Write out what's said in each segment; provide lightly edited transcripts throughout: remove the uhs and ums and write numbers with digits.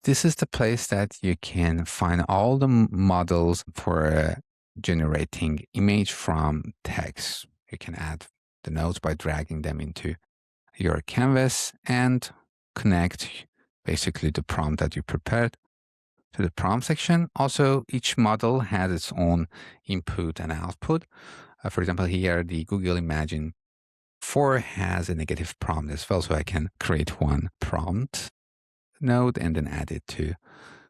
this is the place that you can find all the models for generating image from text. You can add the nodes by dragging them into your canvas and connect basically the prompt that you prepared to the prompt section. Also, each model has its own input and output. For example, here the Google Imagine 4 has a negative prompt as well, so I can create one prompt node and then add it to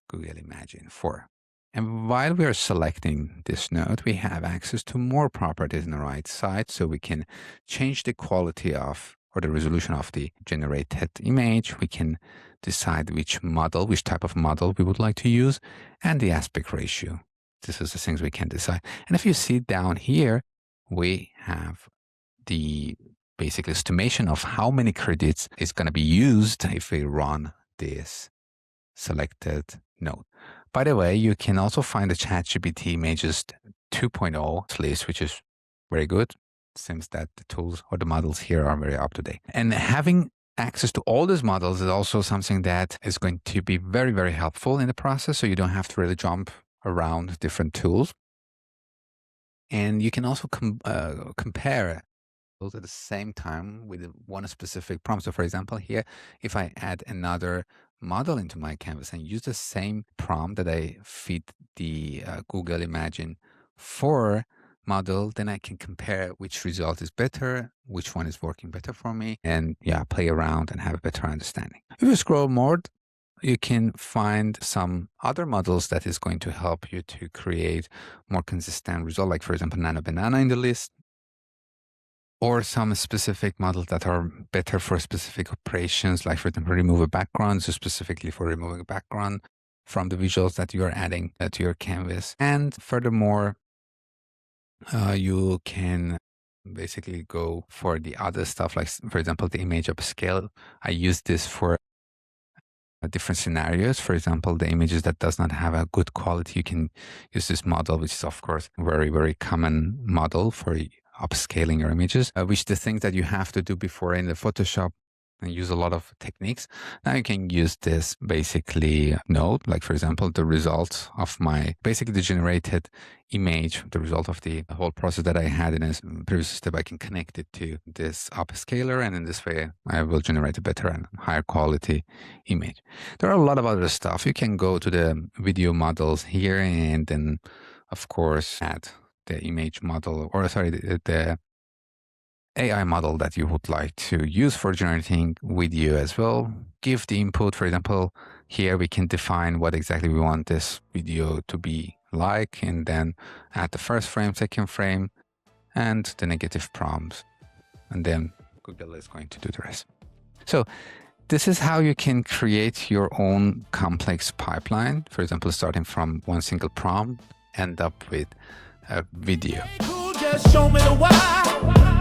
Google Imagine 4. And while we are selecting this node, we have access to more properties on the right side, so we can change the quality of or the resolution of the generated image. We can decide which type of model we would like to use, and the aspect ratio. This is the things we can decide. And if you see down here, we have the basic estimation of how many credits is going to be used if we run this selected node. By the way, you can also find the ChatGPT Images 2.0 list, which is very good. It seems that the tools or the models here are very up to date. And having access to all these models is also something that is going to be very, very helpful in the process. So you don't have to really jump around different tools. And you can also compare at the same time with one specific prompt. So for example, here, if I add another model into my canvas and use the same prompt that I feed the Google Imagine 4 model, then I can compare which result is better, which one is working better for me, and play around and have a better understanding. If you scroll more, you can find some other models that is going to help you to create more consistent result, like for example, Nano Banana in the list, or some specific models that are better for specific operations, like for example, remove a background, so specifically for removing a background from the visuals that you are adding to your canvas. And furthermore, you can basically go for the other stuff, like for example, the image upscale. I use this for different scenarios. For example, the images that does not have a good quality, you can use this model, which is of course a very, very common model for upscaling your images, which the things that you have to do before in the Photoshop and use a lot of techniques. Now you can use this basically node, like for example, the result of basically the generated image, the result of the whole process that I had in a previous step. I can connect it to this upscaler, and in this way I will generate a better and higher quality image. There are a lot of other stuff. You can go to the video models here and then of course add the image model, or sorry, the AI model that you would like to use for generating video as well. Give the input. For example, here we can define what exactly we want this video to be like, and then add the first frame, second frame, and the negative prompts. And then Google is going to do the rest. So this is how you can create your own complex pipeline. For example, starting from one single prompt, end up with a video. Just show me the why.